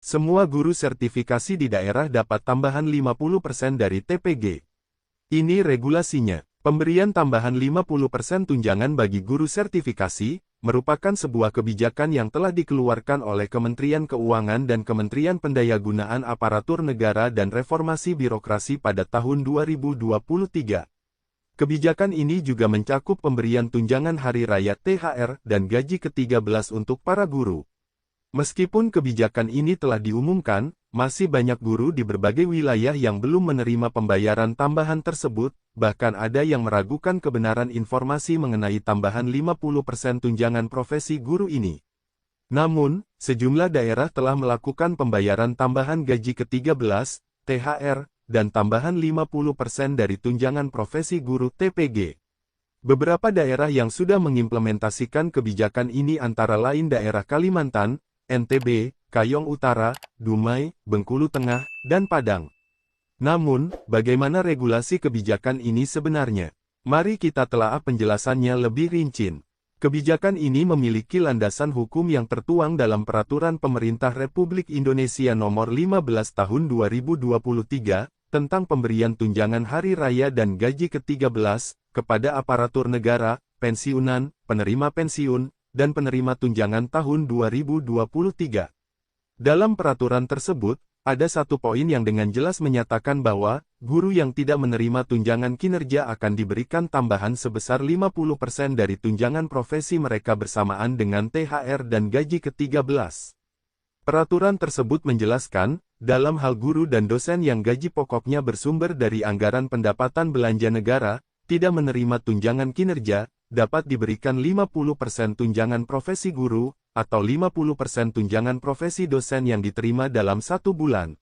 Semua guru sertifikasi di daerah dapat tambahan 50% dari TPG. Ini regulasinya. Pemberian tambahan 50% tunjangan bagi guru sertifikasi, merupakan sebuah kebijakan yang telah dikeluarkan oleh Kementerian Keuangan dan Kementerian Pendayagunaan Aparatur Negara dan Reformasi Birokrasi pada tahun 2023. Kebijakan ini juga mencakup pemberian tunjangan hari raya THR dan gaji ke-13 untuk para guru. Meskipun kebijakan ini telah diumumkan, masih banyak guru di berbagai wilayah yang belum menerima pembayaran tambahan tersebut, bahkan ada yang meragukan kebenaran informasi mengenai tambahan 50% tunjangan profesi guru ini. Namun, sejumlah daerah telah melakukan pembayaran tambahan gaji ke-13, THR, dan tambahan 50% dari tunjangan profesi guru TPG. Beberapa daerah yang sudah mengimplementasikan kebijakan ini antara lain daerah Kalimantan, NTB, Kayong Utara, Dumai, Bengkulu Tengah, dan Padang. Namun, bagaimana regulasi kebijakan ini sebenarnya? Mari kita telaah penjelasannya lebih rinci. Kebijakan ini memiliki landasan hukum yang tertuang dalam Peraturan Pemerintah Republik Indonesia Nomor 15 Tahun 2023, tentang pemberian tunjangan hari raya dan gaji ke-13, kepada aparatur negara, pensiunan, penerima pensiun, dan penerima tunjangan tahun 2023. Dalam peraturan tersebut, ada satu poin yang dengan jelas menyatakan bahwa, guru yang tidak menerima tunjangan kinerja akan diberikan tambahan sebesar 50% dari tunjangan profesi mereka bersamaan dengan THR dan gaji ke-13. Peraturan tersebut menjelaskan, dalam hal guru dan dosen yang gaji pokoknya bersumber dari anggaran pendapatan belanja negara, tidak menerima tunjangan kinerja, dapat diberikan 50% tunjangan profesi guru, atau 50% tunjangan profesi dosen yang diterima dalam 1 bulan.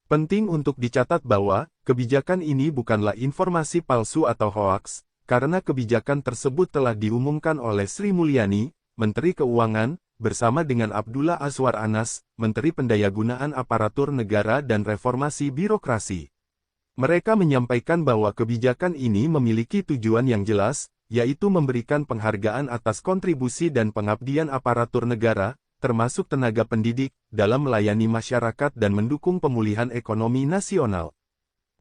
Penting untuk dicatat bahwa, kebijakan ini bukanlah informasi palsu atau hoaks, karena kebijakan tersebut telah diumumkan oleh Sri Mulyani, Menteri Keuangan, bersama dengan Abdullah Azwar Anas, Menteri Pendayagunaan Aparatur Negara dan Reformasi Birokrasi. Mereka menyampaikan bahwa kebijakan ini memiliki tujuan yang jelas, yaitu memberikan penghargaan atas kontribusi dan pengabdian aparatur negara, termasuk tenaga pendidik, dalam melayani masyarakat dan mendukung pemulihan ekonomi nasional.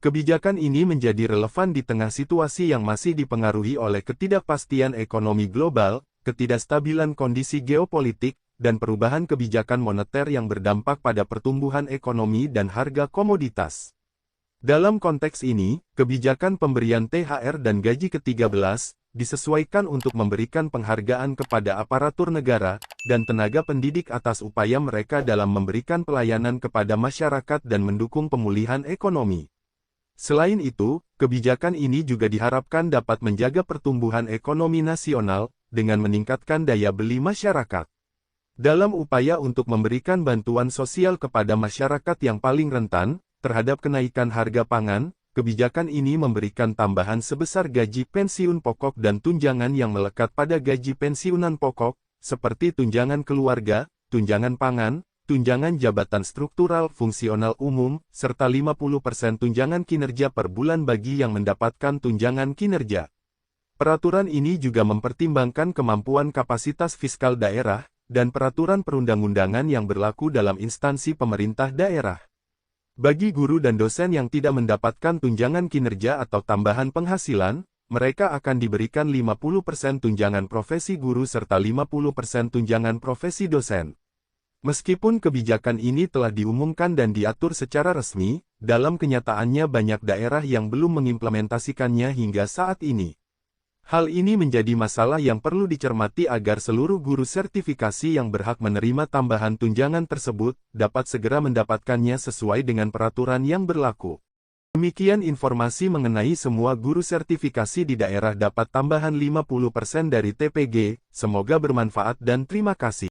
Kebijakan ini menjadi relevan di tengah situasi yang masih dipengaruhi oleh ketidakpastian ekonomi global, ketidakstabilan kondisi geopolitik, dan perubahan kebijakan moneter yang berdampak pada pertumbuhan ekonomi dan harga komoditas. Dalam konteks ini, kebijakan pemberian THR dan gaji ke-13, disesuaikan untuk memberikan penghargaan kepada aparatur negara, dan tenaga pendidik atas upaya mereka dalam memberikan pelayanan kepada masyarakat dan mendukung pemulihan ekonomi. Selain itu, kebijakan ini juga diharapkan dapat menjaga pertumbuhan ekonomi nasional, dengan meningkatkan daya beli masyarakat. Dalam upaya untuk memberikan bantuan sosial kepada masyarakat yang paling rentan, terhadap kenaikan harga pangan, kebijakan ini memberikan tambahan sebesar gaji pensiun pokok dan tunjangan yang melekat pada gaji pensiunan pokok, seperti tunjangan keluarga, tunjangan pangan, tunjangan jabatan struktural fungsional umum, serta 50% tunjangan kinerja per bulan bagi yang mendapatkan tunjangan kinerja. Peraturan ini juga mempertimbangkan kemampuan kapasitas fiskal daerah, dan peraturan perundang-undangan yang berlaku dalam instansi pemerintah daerah. Bagi guru dan dosen yang tidak mendapatkan tunjangan kinerja atau tambahan penghasilan, mereka akan diberikan 50% tunjangan profesi guru serta 50% tunjangan profesi dosen. Meskipun kebijakan ini telah diumumkan dan diatur secara resmi, dalam kenyataannya banyak daerah yang belum mengimplementasikannya hingga saat ini. Hal ini menjadi masalah yang perlu dicermati agar seluruh guru sertifikasi yang berhak menerima tambahan tunjangan tersebut, dapat segera mendapatkannya sesuai dengan peraturan yang berlaku. Demikian informasi mengenai semua guru sertifikasi di daerah dapat tambahan 50% dari TPG, semoga bermanfaat dan terima kasih.